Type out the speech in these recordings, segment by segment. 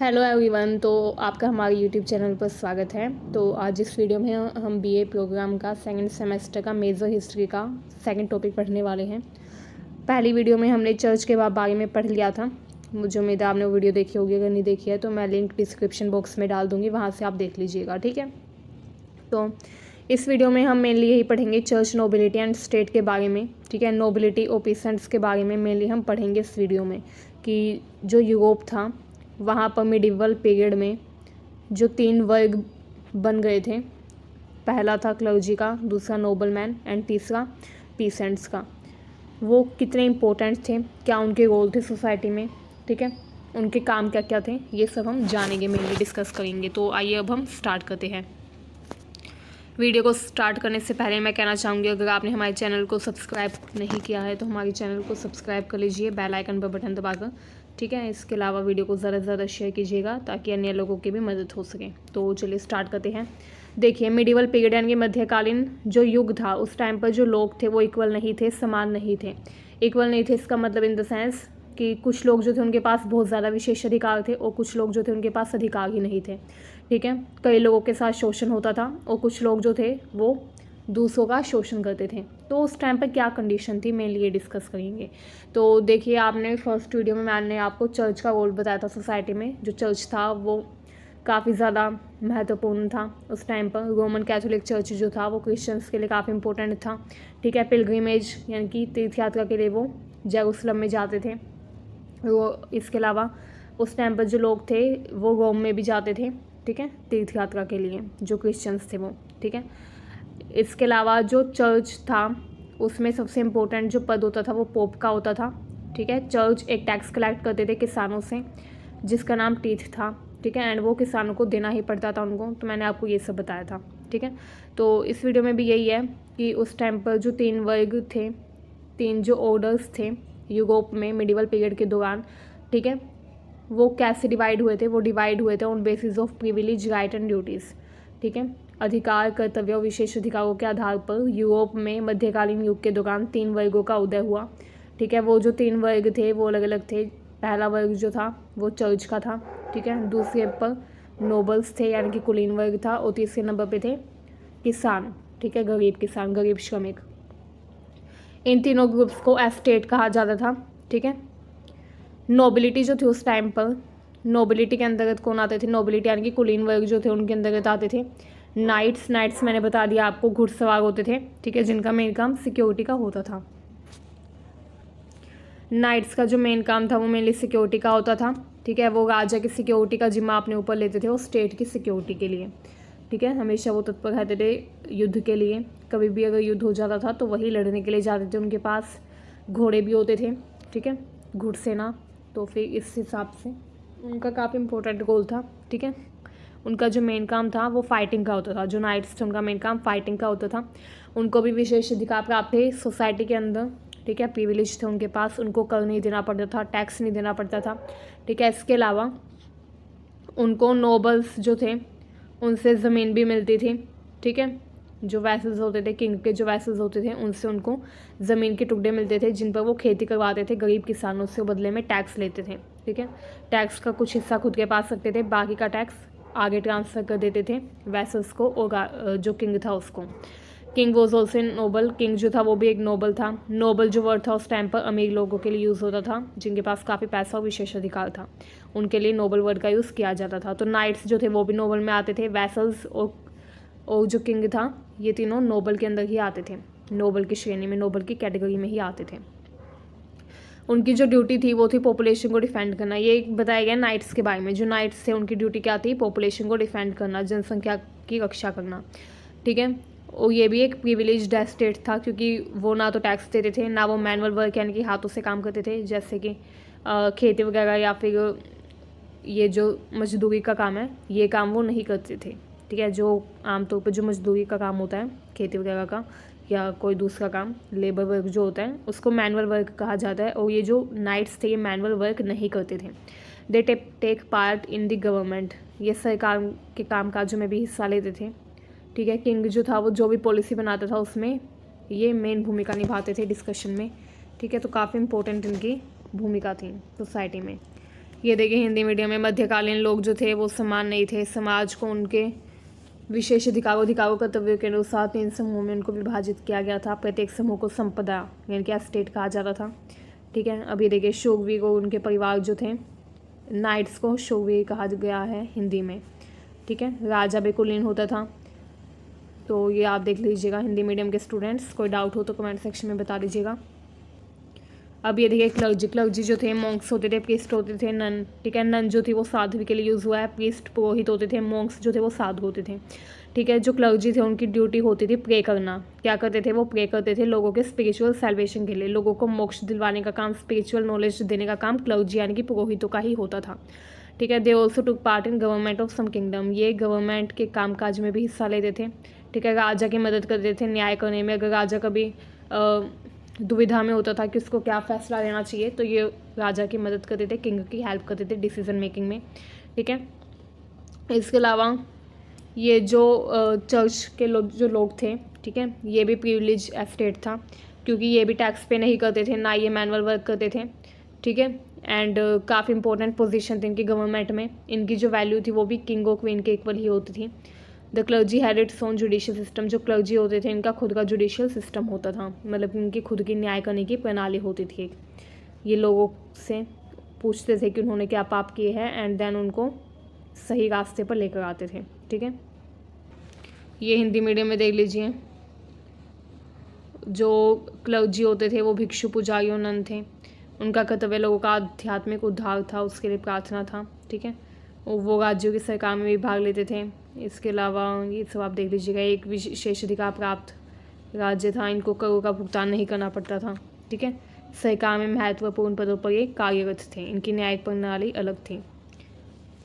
Hello everyone. तो आपका हमारे यूट्यूब चैनल पर स्वागत है। तो आज इस वीडियो में हम बीए प्रोग्राम का सेकंड सेमेस्टर का मेजर हिस्ट्री का सेकंड टॉपिक पढ़ने वाले हैं। पहली वीडियो में हमने चर्च के बारे में पढ़ लिया था। मुझे उम्मीद है आपने वो वीडियो देखी होगी। अगर नहीं देखी है तो मैं लिंक डिस्क्रिप्शन बॉक्स में डाल दूँगी, वहाँ से आप देख लीजिएगा, ठीक है। तो इस वीडियो में हम मेनली यही पढ़ेंगे चर्च नोबिलिटी एंड स्टेट के बारे में, ठीक है। नोबिलिटी और पीसेंट्स के बारे में मेनली हम पढ़ेंगे इस वीडियो में कि जो यूरोप था वहाँ पर मिडिवल पीरियड में जो 3 वर्ग बन गए थे। पहला था क्लर्जी का, दूसरा नोबलमैन एंड तीसरा पीसेंट्स का। वो कितने इम्पोर्टेंट थे, क्या उनके रोल थे सोसाइटी में, ठीक है, उनके काम क्या क्या थे, ये सब हम जानेंगे, मेनली डिस्कस करेंगे। तो आइए अब हम स्टार्ट करते हैं। वीडियो को स्टार्ट करने से पहले मैं कहना चाहूँगी, अगर आपने हमारे चैनल को सब्सक्राइब नहीं किया है तो हमारे चैनल को सब्सक्राइब कर लीजिए बेल आइकन पर बटन दबाकर, ठीक है। इसके अलावा वीडियो को ज़्यादा से ज़्यादा शेयर कीजिएगा ताकि अन्य लोगों की भी मदद हो सके। तो चलिए स्टार्ट करते हैं। देखिए, मिडिवल पीरियड यानी मध्यकालीन जो युग था, उस टाइम पर जो लोग थे वो इक्वल नहीं थे, समान नहीं थे। इक्वल नहीं थे इसका मतलब इन द सेंस कि कुछ लोग जो थे उनके पास बहुत ज़्यादा विशेष अधिकार थे और कुछ लोग जो थे उनके पास अधिकार ही नहीं थे, ठीक है। कई लोगों के साथ शोषण होता था और कुछ लोग जो थे वो दूसरों का शोषण करते थे। तो उस टाइम पर क्या कंडीशन थी, मेनली ये डिस्कस करेंगे। तो देखिए, आपने फर्स्ट वीडियो में मैंने आपको चर्च का रोल बताया था सोसाइटी में। जो चर्च था वो काफ़ी ज़्यादा महत्वपूर्ण था उस टाइम पर। रोमन कैथोलिक चर्च जो था वो क्रिश्चियंस के लिए काफ़ी इंपॉर्टेंट था, ठीक है। पिलग्रिमेज यानी कि तीर्थ यात्रा के लिए वो जेरूसलम में जाते थे। वो इसके अलावा उस टाइम पर जो लोग थे वो रोम में भी जाते थे, ठीक है, तीर्थ यात्रा के लिए, जो क्रिश्चियंस थे वो, ठीक है। इसके अलावा जो चर्च था उसमें सबसे इम्पोर्टेंट जो पद होता था वो पोप का होता था, ठीक है। चर्च एक टैक्स कलेक्ट करते थे किसानों से जिसका नाम टीथ था, ठीक है, एंड वो किसानों को देना ही पड़ता था उनको। तो मैंने आपको ये सब बताया था, ठीक है। तो इस वीडियो में भी यही है कि उस टाइम पर जो 3 वर्ग थे, 3 जो ऑर्डर्स थे यूरोप में मिडिवल पीरियड के दौरान, ठीक है, वो कैसे डिवाइड हुए थे। वो डिवाइड हुए थे on basis of privilege, right and duties, ठीक है। अधिकार, कर्तव्य और विशेष अधिकारों के आधार पर यूरोप में मध्यकालीन युग के दौरान 3 वर्गों का उदय हुआ, ठीक है। वो जो 3 वर्ग थे वो अलग अलग थे। पहला वर्ग जो था वो चर्च का था, ठीक है। दूसरे पर नोबल्स थे यानी कि कुलीन वर्ग था, और तीसरे नंबर पे थे किसान, ठीक है, गरीब किसान, गरीब श्रमिक। इन तीनों ग्रुप्स को एस्टेट कहा जाता था, ठीक है। नोबिलिटी जो थी उस टाइम पर, नोबिलिटी के अंतर्गत कौन आते थे, नोबिलिटी यानी कि कुलीन वर्ग जो थे उनके अंतर्गत आते थे नाइट्स मैंने बता दिया आपको, घुड़सवार होते थे, ठीक है, जिनका मेन काम सिक्योरिटी का होता था। नाइट्स का जो मेन काम था वो मेनली सिक्योरिटी का होता था, ठीक है। वो राजा की सिक्योरिटी का जिम्मा अपने ऊपर लेते थे और स्टेट की सिक्योरिटी के लिए, ठीक है। हमेशा वो तत्पर रहते थे युद्ध के लिए। कभी भी अगर युद्ध हो जाता था तो वही लड़ने के लिए जाते थे। उनके पास घोड़े भी होते थे, ठीक है, घुड़सेना। तो फिर इस हिसाब से उनका काफ़ी इंपॉर्टेंट गोल था, ठीक है। उनका जो मेन काम था वो फाइटिंग का होता था। जो नाइट्स थे उनका मेन काम फाइटिंग का होता था। उनको भी विशेष अधिकार प्राप्त थे सोसाइटी के अंदर, ठीक है, प्रिविलेज थे उनके पास। उनको कर नहीं देना पड़ता था, टैक्स नहीं देना पड़ता था, ठीक है। इसके अलावा उनको नोबल्स जो थे उनसे ज़मीन भी मिलती थी, ठीक है। जो वैसल्स होते थे, किंग के जो वैसल्स होते थे उनसे उनको ज़मीन के टुकड़े मिलते थे जिन पर वो खेती करवाते थे गरीब किसानों से, बदले में टैक्स लेते थे, ठीक है। टैक्स का कुछ हिस्सा खुद के पास रखते थे, बाकी का टैक्स आगे ट्रांसफ़र कर देते थे वैसल्स को और जो किंग था उसको। King was also noble, king जो था वो भी एक नोबल था। नोबल जो वर्ड था उस टाइम पर अमीर लोगों के लिए यूज़ होता था जिनके पास काफ़ी पैसा और विशेष अधिकार था, उनके लिए नोबल वर्ड का यूज़ किया जाता था। तो नाइट्स जो थे वो भी नोबल में आते थे। वैसल्स और जो किंग था ये तीनों नोबल के अंदर ही आते थे, नोबल की श्रेणी में, नोबल की कैटेगरी में ही आते थे। उनकी जो ड्यूटी थी वो थी पॉपुलेशन को डिफेंड करना। ये बताया गया नाइट्स के बारे में। जो नाइट्स थे उनकी ड्यूटी क्या थी, पॉपुलेशन को डिफेंड करना, जनसंख्या की रक्षा करना, ठीक है। और ये भी एक प्रिविलेज्ड एस्टेट था क्योंकि वो ना तो टैक्स देते थे, ना वो मैनुअल वर्क यानी कि हाथों से काम करते थे, जैसे कि खेती वगैरह या फिर ये जो मजदूरी का काम है ये काम वो नहीं करते थे, ठीक है। जो आमतौर पर जो मजदूरी का काम होता है खेती वगैरह का या कोई दूसरा काम, लेबर वर्क जो होता है उसको मैनुअल वर्क कहा जाता है। और ये जो नाइट्स थे ये मैनुअल वर्क नहीं करते थे। They take part in the government, ये सरकार के कामकाजों में भी हिस्सा लेते थे, ठीक है। किंग जो था वो जो भी पॉलिसी बनाता था उसमें ये मेन भूमिका निभाते थे डिस्कशन में, ठीक है। तो काफ़ी इंपॉर्टेंट इनकी भूमिका थी सोसाइटी में। ये देखिए हिंदी मीडियम में मध्यकालीन लोग जो थे वो समान नहीं थे, समाज को उनके विशेष अधिकारों कर्तव्यों के अनुसार 3 समूहों में उनको विभाजित किया गया था। प्रत्येक समूह को संपदा यानी कि एस्टेट कहा जाता था। ठीक है, अब ये देखिए शूरवीर और उनके परिवार जो थे, नाइट्स को शूरवीर कहा गया है हिंदी में। ठीक है, राजा भी कुलीन होता था। तो ये आप देख लीजिएगा हिंदी मीडियम के स्टूडेंट्स, कोई डाउट हो तो कमेंट सेक्शन में बता दीजिएगा। अब ये देखिए क्लर्जी जो थे मॉन्क्स होते थे, प्रीस्ट होते थे, नन। ठीक है, नन जो थी वो साधु के लिए यूज़ हुआ है, प्रीस्ट पुरोहित होते थे, मॉन्क्स जो थे वो साधु होते थे। ठीक है, जो क्लर्जी थे उनकी ड्यूटी होती थी प्रे करना। क्या करते थे वो? प्रे करते थे लोगों के स्पिरिचुअल सैल्वेशन के लिए। लोगों को मोक्ष दिलवाने का काम, स्पिरिचुअल नॉलेज देने का काम क्लर्जी यानी कि पुरोहितों का ही होता था। ठीक है, they also took part in government of some kingdom. ये गवर्नमेंट के कामकाज में भी हिस्सा लेते थे। ठीक है, राजा की मदद करते थे न्याय करने में। अगर राजा कभी दुविधा में होता था कि उसको क्या फैसला लेना चाहिए, तो ये राजा की मदद करते थे, किंग की हेल्प करते थे डिसीजन मेकिंग में। ठीक है, इसके अलावा ये जो चर्च के जो लोग थे, ठीक है, ये भी प्रिविलेज एस्टेट था, क्योंकि ये भी टैक्स पे नहीं करते थे, ना ये मैनुअल वर्क करते थे। ठीक है, एंड काफ़ी इंपॉर्टेंट पोजीशन थी इनकी गवर्नमेंट में। इनकी जो वैल्यू थी वो भी किंग और क्वीन के इक्वल ही होती थी। The clergy had its own judicial system. जो क्लर्जी होते थे इनका खुद का जुडिशियल सिस्टम होता था, मतलब इनकी खुद की न्याय करने की प्रणाली होती थी। ये लोगों से पूछते थे कि उन्होंने क्या पाप किए हैं, एंड देन उनको सही रास्ते पर लेकर आते थे। ठीक है, ये हिंदी मीडियम में देख लीजिए। जो क्लर्जी होते थे वो भिक्षु, पुजारी और नन थे। उनका कर्तव्य लोगों का आध्यात्मिक उद्धार था, उसके लिए प्रार्थना था। ठीक है, वो राज्यों की सरकार में भी भाग लेते थे। इसके अलावा ये सब आप देख लीजिएगा। एक विशेषाधिकार प्राप्त राज्य था, इनको करों का भुगतान नहीं करना पड़ता था। ठीक है, सरकार में महत्वपूर्ण पदों पर ये कार्यरत थे। इनकी न्यायिक प्रणाली अलग थी।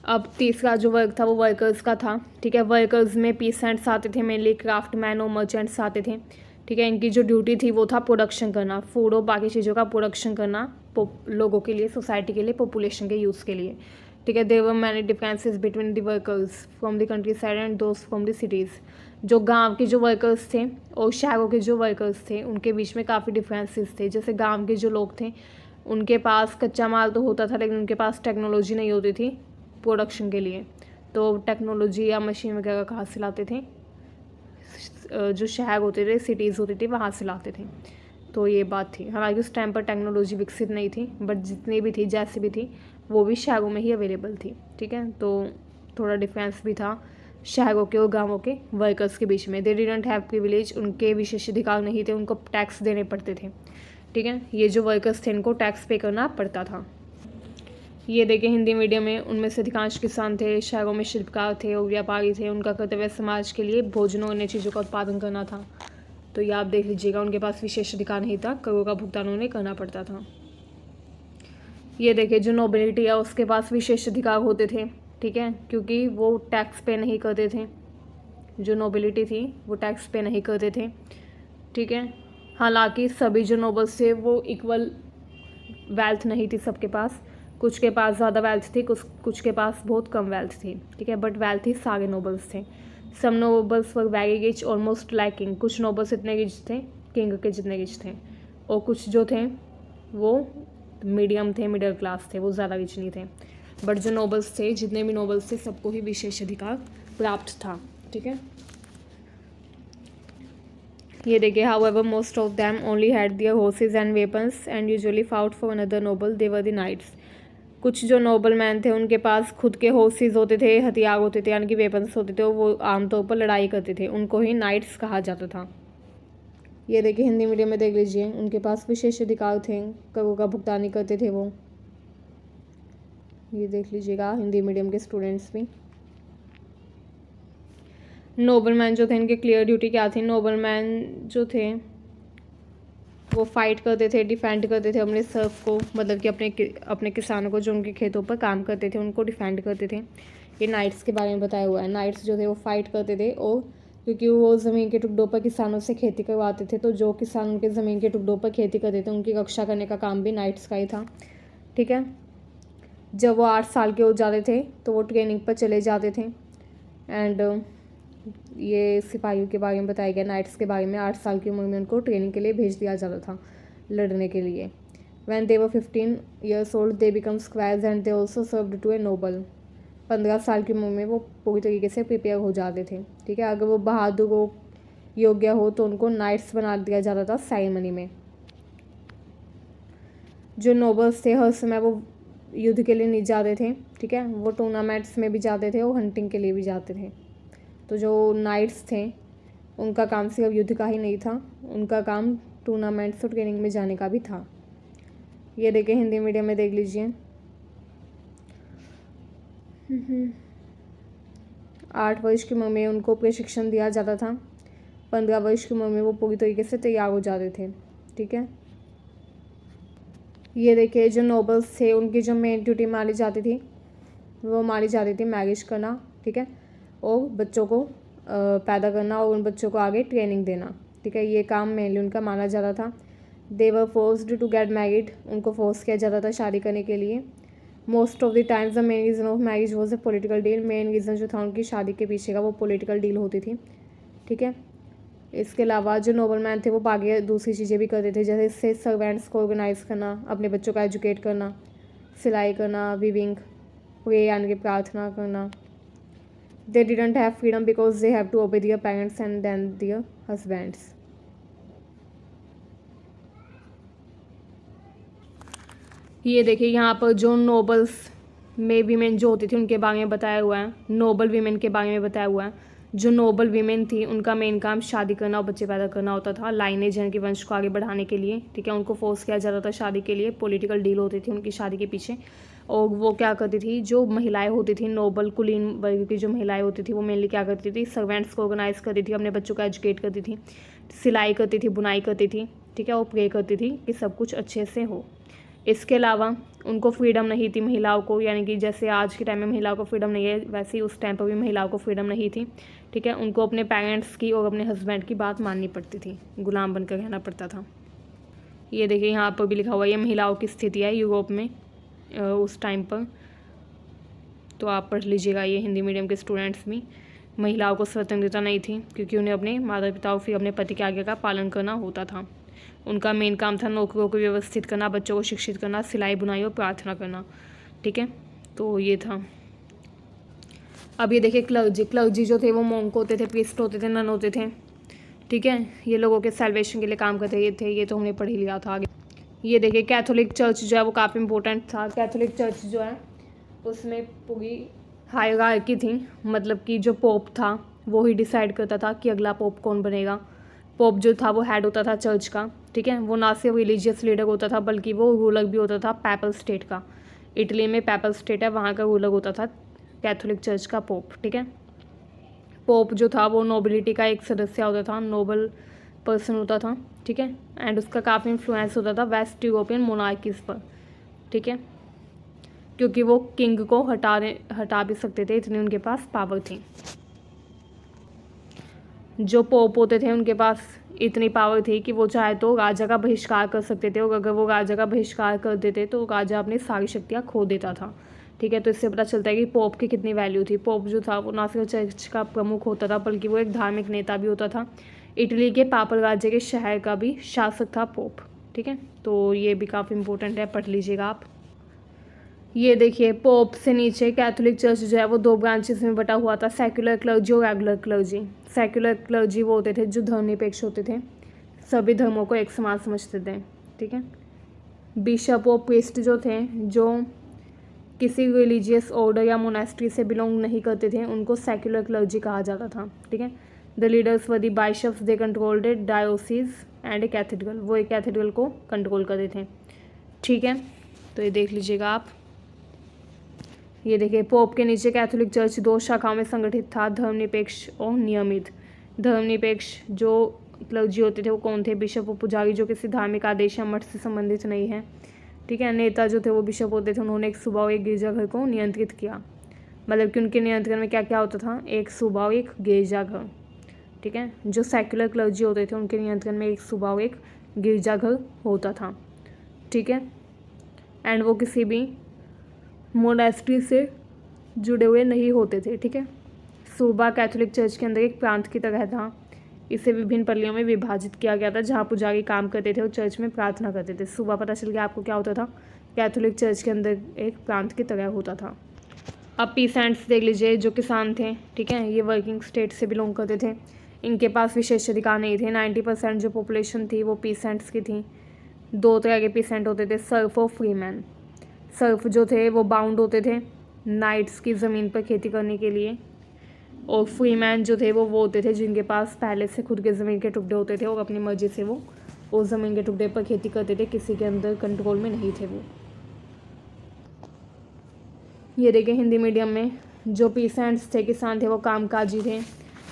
अब तीसरा जो वर्ग था वो वर्कर्स का था। ठीक है, वर्कर्स में पीसेंट्स आते थे, मेनली क्राफ्टमैन और मर्चेंट्स आते थे। ठीक है, इनकी जो ड्यूटी थी वो था प्रोडक्शन करना, फूड और बाकी चीज़ों का प्रोडक्शन करना लोगों के लिए, सोसाइटी के लिए, पॉपुलेशन के यूज़ के लिए। ठीक है, there were many differences between the workers from the countryside and those from the cities. जो गांव के जो वर्कर्स थे और शहरों के जो वर्कर्स थे उनके बीच में काफ़ी डिफरेंसेस थे। जैसे गांव के जो लोग थे उनके पास कच्चा माल तो होता था, लेकिन उनके पास टेक्नोलॉजी नहीं होती थी प्रोडक्शन के लिए। तो टेक्नोलॉजी या मशीन वगैरह कहाँ से लाते थे? जो शहर होते थे, सिटीज़ होती थी, वहाँ से लाते थे। तो ये बात थी। हालांकि उस टाइम पर टेक्नोलॉजी विकसित नहीं थी, बट जितनी भी थी, जैसी भी थी, वो भी शहरों में ही अवेलेबल थी। ठीक है, तो थोड़ा डिफरेंस भी था शहरों के और गाँवों के वर्कर्स के बीच में। दे डिडंट हैव प्रिविलेज, उनके विशेषाधिकार नहीं थे, उनको टैक्स देने पड़ते थे। ठीक है, ये जो वर्कर्स थे इनको टैक्स पे करना पड़ता था। ये देखिए हिंदी मीडियम में उनमें से अधिकांश किसान थे, शहरों में शिल्पकार थे और व्यापारी थे। उनका कर्तव्य समाज के लिए भोजन और अन्य चीज़ों का उत्पादन करना था। तो ये आप देख लीजिएगा, उनके पास विशेष अधिकार नहीं था, करों का भुगतान उन्हें करना पड़ता था। ये देखिए जो नोबिलिटी है उसके पास विशेष अधिकार होते थे। ठीक है, क्योंकि वो टैक्स पे नहीं करते थे। जो नोबिलिटी थी वो टैक्स पे नहीं करते थे। ठीक है, हालांकि सभी जो नोबल्स थे वो इक्वल वेल्थ नहीं थी सबके पास। कुछ के पास ज़्यादा वेल्थ थी, कुछ के पास बहुत कम वेल्थ थी। ठीक है, बट वेल्थ ही सारे नोबल्स थे। Some nobles were very rich almost like king. कुछ नोबल्स इतने रिच थे, किंग के जितने रिच थे, और कुछ जो थे वो मीडियम थे, मिडिल क्लास थे, वो ज़्यादा रिच नहीं थे। बट जो नोबल्स थे, जितने भी नोबल्स थे, सबको ही विशेष अधिकार प्राप्त था। ठीक है, ये देखिए however most of them only had their horses and weapons and usually fought for another noble, they were the knights. कुछ जो नोबल मैन थे उनके पास खुद के हॉर्सेस होते थे, हथियार होते थे, यानी कि वेपन्स होते थे, और वो आमतौर पर लड़ाई करते थे। उनको ही नाइट्स कहा जाता था। ये देखिए हिंदी मीडियम में देख लीजिए, उनके पास विशेष अधिकार थे, करों का भुगतान करते थे वो। ये देख लीजिएगा हिंदी मीडियम के स्टूडेंट्स भी। नोबलमैन जो थे इनके क्लियर ड्यूटी क्या थी? नोबलमैन जो थे वो फाइट करते थे, डिफेंड करते थे अपने सर्फ को, मतलब कि अपने किसानों को जो उनके खेतों पर काम करते थे उनको डिफेंड करते थे। ये नाइट्स के बारे में बताया हुआ है। नाइट्स जो थे वो फाइट करते थे, और क्योंकि वो ज़मीन के टुकड़ों पर किसानों से खेती करवाते थे, तो जो किसान उनके ज़मीन के टुकड़ों पर खेती करते थे उनकी रक्षा करने का काम भी नाइट्स का ही था। ठीक है, जब वो 8 साल के हो जाते थे तो वो ट्रेनिंग पर चले जाते थे। एंड ये सिपाहियों के बारे में बताया गया, नाइट्स के बारे में। 8 साल की उम्र में उनको ट्रेनिंग के लिए भेज दिया जाता था, लड़ने के लिए। When they were 15 years old, they become squires and they also served to a noble. 15 साल की उम्र में वो पूरी तरीके से प्रिपेयर हो जाते थे, ठीक है। अगर वो बहादुर हो, योग्य हो, तो उनको नाइट्स बना दिया जाता था सेरेमनी में। जो नोबल्स थे हर समय वो युद्ध के लिए नहीं जाते थे, ठीक है, वो टूर्नामेंट्स में भी जाते थे और हंटिंग के लिए भी जाते थे। तो जो नाइट्स थे उनका काम सिर्फ युद्ध का ही नहीं था, उनका काम टूर्नामेंट्स और ट्रेनिंग में जाने का भी था। ये देखिए हिंदी मीडियम में देख लीजिए। 8 वर्ष की उम्र में उनको प्रशिक्षण दिया जाता था। 15 वर्ष की उम्र में वो पूरी तरीके से तैयार हो जाते थे, ठीक है। ये देखिए जो नोबल्स थे उनकी जो मेन ड्यूटी मानी जाती थी वो मानी जाती थी मैरिज करना, ठीक है, और बच्चों को पैदा करना और उन बच्चों को आगे ट्रेनिंग देना, ठीक है। ये काम मेनली उनका माना जाता था। They were forced to get married, उनको फोर्स किया जाता था शादी करने के लिए। Most of the times the main reason of marriage was a political deal, main reason जो था उनकी शादी के पीछे का वो पॉलिटिकल डील होती थी, ठीक है। इसके अलावा जो नोबलमैन थे वो बाकी दूसरी चीज़ें भी करते थे, जैसे सर्वेंट्स को ऑर्गेनाइज करना, अपने बच्चों का एजुकेट करना, सिलाई करना, वीविंग, प्रे यानी कि प्रार्थना करना। They didn't have freedom because they have to obey their parents and then their husbands. ये देखिए यहाँ पर जो नोबल्स में वीमेन जो होती थी उनके बारे में बताया हुआ है, नोबल वीमेन के बारे में बताया हुआ है। जो नोबल वीमेन थी उनका मेन काम शादी करना और बच्चे पैदा करना होता था, लाइनेज यानी कि वंश को आगे बढ़ाने के लिए, ठीक है। उनको फोर्स किया जाता था शादी के लिए, पॉलिटिकल डील होती थी उनकी शादी के पीछे। और वो क्या करती थी, जो महिलाएं होती थी नोबल कुलीन वर्ग की जो महिलाएं होती थी वो मेनली क्या करती थी, सर्वेंट्स को ऑर्गेनाइज करती थी, अपने बच्चों को एजुकेट करती थी, सिलाई करती थी, बुनाई करती थी, ठीक है, और प्रे करती थी कि सब कुछ अच्छे से हो। इसके अलावा उनको फ्रीडम नहीं थी महिलाओं को, यानी कि जैसे आज के टाइम में महिलाओं को फ्रीडम नहीं है वैसे ही उस टाइम पर भी महिलाओं को फ्रीडम नहीं थी, ठीक है। उनको अपने पेरेंट्स की और अपने हस्बैंड की बात माननी पड़ती थी, गुलाम बनकर रहना पड़ता था। ये देखिए यहाँ पर भी लिखा हुआ है ये महिलाओं की स्थिति है यूरोप में उस टाइम पर, तो आप पढ़ लीजिएगा ये हिंदी मीडियम के स्टूडेंट्स भी। महिलाओं को स्वतंत्रता नहीं थी क्योंकि उन्हें अपने माता पिता और फिर अपने पति के आज्ञा का पालन करना होता था। उनका मेन काम था नौकरियों को व्यवस्थित करना, बच्चों को शिक्षित करना, सिलाई बुनाई और प्रार्थना करना, ठीक है। तो ये था। अब ये देखिए क्लर्जी जो थे वो मोंक होते थे, प्रीस्ट होते थे, नन होते थे, ठीक है। ये लोगों के सेल्वेशन के लिए काम करते थे, ये तो हमने पढ़ ही लिया था आगे। ये देखिए कैथोलिक चर्च जो है वो काफ़ी इंपॉर्टेंट था। कैथोलिक चर्च जो है उसमें पूरी हायरार्की थी, मतलब कि जो पोप था वो ही डिसाइड करता था कि अगला पोप कौन बनेगा। पोप जो था वो हेड होता था चर्च का, ठीक है। वो ना सिर्फ रिलीजियस लीडर होता था बल्कि वो रूलर भी होता था पैपल स्टेट का। इटली में पैपल स्टेट है, वहाँ का रूलर होता था कैथोलिक चर्च का पोप, ठीक है। पोप जो था वो नोबिलिटी का एक सदस्य होता था, नोबल पर्सन होता था, ठीक है। एंड उसका काफ़ी इन्फ्लुएंस होता था वेस्ट यूरोपियन मोनार्कीज़ पर, ठीक है, क्योंकि वो किंग को हटा भी सकते थे, इतनी उनके पास पावर थी। जो पोप होते थे उनके पास इतनी पावर थी कि वो चाहे तो राजा का बहिष्कार कर सकते थे, और अगर वो राजा का बहिष्कार कर देते तो राजा अपनी सारी शक्तियाँ खो देता था, ठीक है। तो इससे पता चलता है कि पोप की कितनी वैल्यू थी। पोप जो था वो ना सिर्फ चर्च का प्रमुख होता था बल्कि वो एक धार्मिक नेता भी होता था। इटली के पापल राज्य के शहर का भी शासक था पोप, ठीक है। तो ये भी काफ़ी इंपॉर्टेंट है, पढ़ लीजिएगा आप। ये देखिए पोप से नीचे कैथोलिक चर्च जो है वो 2 ब्रांचेस में बटा हुआ था, सेक्युलर क्लर्जी और रेगुलर क्लर्जी। सेक्युलर क्लर्जी वो होते थे जो धर्मनिरपेक्ष होते थे, सभी धर्मों को एक समान समझते थे, ठीक है। बिशप और प्रीस्ट जो थे जो किसी रिलीजियस ऑर्डर या मोनेस्ट्री से बिलोंग नहीं करते थे उनको सेक्युलर क्लर्जी कहा जाता था, ठीक है। The leaders were the bishops, they controlled dioceses and a cathedral, वो एक कैथेड्रल को कंट्रोल करते थे, ठीक है। तो ये देख लीजिएगा आप। ये देखिए पोप के नीचे कैथोलिक चर्च 2 शाखाओं में संगठित था, धर्मनिरपेक्ष और नियमित। धर्मनिरपेक्ष जो क्लर्जी होते थे वो कौन थे, बिशप और पुजारी जो किसी धार्मिक आदेश या मठ से संबंधित नहीं है, ठीक है। नेता जो थे वो बिशप होते थे, उन्होंने एक सूबा और एक गिरजाघर को नियंत्रित किया, मतलब कि उनके नियंत्रण में क्या क्या होता था, एक सूबा और एक गिरजाघर, ठीक है। जो सेक्युलर क्लर्जी होते थे उनके नियंत्रण में एक सूबा और एक गिरजाघर होता था, ठीक है। एंड वो किसी भी मोनेस्ट्री से जुड़े हुए नहीं होते थे, ठीक है। सूबा कैथोलिक चर्च के अंदर एक प्रांत की तरह था, इसे विभिन्न पल्लियों में विभाजित किया गया था जहाँ पुजारी काम करते थे और चर्च में प्रार्थना करते थे। सुबह पता चल गया आपको क्या होता था, कैथोलिक चर्च के अंदर एक प्रांत की तरह होता था। अब पीसेंट्स देख लीजिए, जो किसान थे, ठीक है, ये वर्किंग स्टेट से बिलोंग करते थे। इनके पास विशेष अधिकार नहीं थे। 90% जो पॉपुलेशन थी वो पीसेंट्स की थी। दो तरह के पीसेंट होते थे, सर्फ और फ्रीमैन। सर्फ जो थे वो बाउंड होते थे नाइट्स की ज़मीन पर खेती करने के लिए, और फ्रीमैन जो थे वो होते थे जिनके पास पहले से खुद के ज़मीन के टुकड़े होते थे और अपनी मर्जी से वो उस ज़मीन के टुकड़े पर खेती करते थे, किसी के अंदर कंट्रोल में नहीं थे वो। ये देखिए हिंदी मीडियम में जो पीसेंट्स थे, किसान थे, वो कामकाजी थे,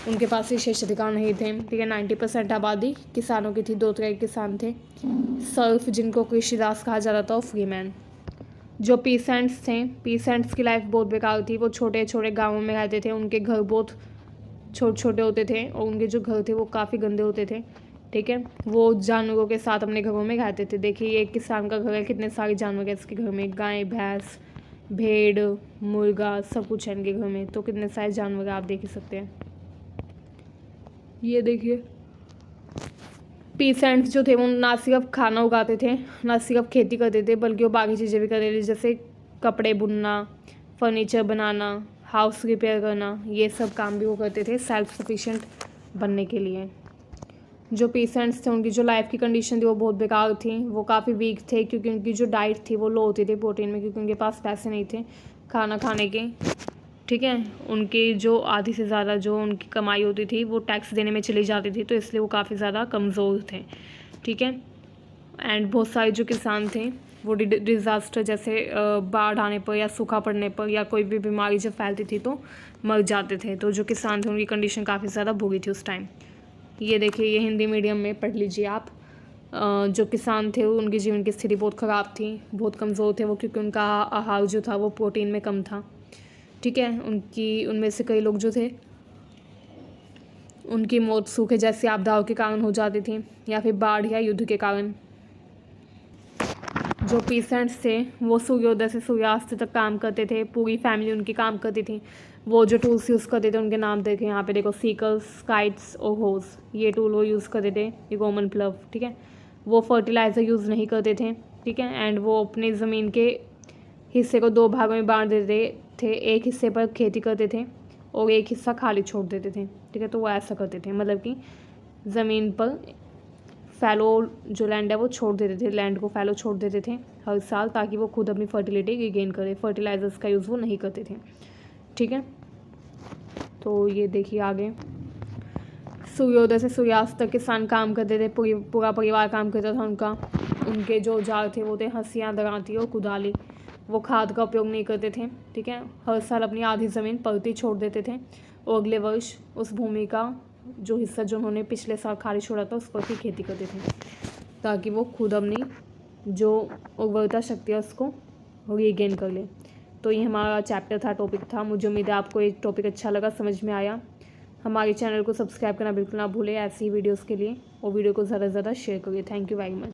उनके पास विशेष अधिकार नहीं थे, ठीक है। 90% आबादी किसानों की थी। दो तरह के किसान थे, सर्फ जिनको कृषिदास कहा जाता था और फ्रीमैन। जो पीसेंट्स थे, पीसेंट्स की लाइफ बहुत बेकार थी। वो छोटे छोटे गाँवों में रहते थे, उनके घर बहुत छोटे छोटे होते थे और उनके जो घर थे वो काफ़ी गंदे होते थे, ठीक है। वो जानवरों के साथ अपने घरों में रहते थे। देखिए एक किसान का घर है, कितने सारे जानवर हैं इसके घर में, गाय, भैंस, भेड़, मुर्गा, सब कुछ है इनके घर में, तो कितने सारे जानवर आप देख ही सकते हैं। ये देखिए पीसेंट्स जो थे वो ना सिर्फ खाना उगाते थे, ना सिर्फ खेती करते थे, बल्कि वो बाकी चीज़ें भी करते थे, जैसे कपड़े बुनना, फर्नीचर बनाना, हाउस रिपेयर करना, ये सब काम भी वो करते थे सेल्फ सफिशिएंट बनने के लिए। जो पीसेंट्स थे उनकी जो लाइफ की कंडीशन थी वो बहुत बेकार थी। वो काफ़ी वीक थे क्योंकि उनकी जो डाइट थी वो लो होती थी प्रोटीन में, क्योंकि उनके पास पैसे नहीं थे खाना खाने के, ठीक है। उनकी जो आधी से ज़्यादा जो उनकी कमाई होती थी वो टैक्स देने में चली जाती थी, तो इसलिए वो काफ़ी ज़्यादा कमज़ोर थे, ठीक है। एंड बहुत सारे जो किसान थे वो डिज़ास्टर जैसे बाढ़ आने पर या सूखा पड़ने पर या कोई भी बीमारी जब फैलती थी तो मर जाते थे। तो जो किसान थे उनकी कंडीशन काफ़ी ज़्यादा बुरी थी उस टाइम। ये देखिए ये हिंदी मीडियम में पढ़ लीजिए आप। जो किसान थे उनकी जीवन की स्थिति बहुत ख़राब थी, बहुत कमज़ोर थे वो, क्योंकि उनका आहार जो था वो प्रोटीन में कम था, ठीक है। उनमें से कई लोग जो थे उनकी मौत सूखे जैसी आपदाओं के कारण हो जाती थी या फिर बाढ़ या युद्ध के कारण। जो पीसेंट्स थे वो सूर्योदय से सूर्यास्त तक काम करते थे, पूरी फैमिली उनकी काम करती थी। वो जो टूल्स यूज़ करते थे उनके नाम देखें यहाँ पे, देखो, सीकल्स, काइट्स और होज, ये टूल वो यूज़ करते थे, ये रोमन प्लव, ठीक है। वो फर्टिलाइज़र यूज़ नहीं करते थे, ठीक है। एंड वो अपनी ज़मीन के हिस्से को दो भागों में बांट देते थे, एक हिस्से पर खेती करते थे और एक हिस्सा खाली छोड़ देते थे, ठीक है। तो वो ऐसा करते थे, मतलब कि ज़मीन पर फैलो जो लैंड है वो छोड़ देते थे, लैंड को फैलो छोड़ देते थे हर साल, ताकि वो खुद अपनी फर्टिलिटी रिगेन करे। फर्टिलाइजर्स का यूज़ वो नहीं करते थे, ठीक है। तो ये देखिए आगे, सूर्योदय से सूर्यास्त तक किसान काम करते थे, पूरा परिवार काम करता था उनका। उनके जो औजार थे वो थे हंसियाँ, दरांती और कुदाली। वो खाद का उपयोग नहीं करते थे, ठीक है। हर साल अपनी आधी ज़मीन पलती छोड़ देते थे और अगले वर्ष उस भूमि का जो हिस्सा जो उन्होंने पिछले साल खाली छोड़ा था उस पर भी खेती करते थे, ताकि वो खुद अपनी जो उर्वरता शक्ति है उसको रीगेन कर ले। तो ये हमारा चैप्टर था, टॉपिक था। मुझे उम्मीद है आपको ये टॉपिक अच्छा लगा, समझ में आया। हमारे चैनल को सब्सक्राइब करना बिल्कुल ना भूलें ऐसी ही वीडियोज़ के लिए, और वीडियो को ज़्यादा से ज़्यादा शेयर करिए। Thank you very much.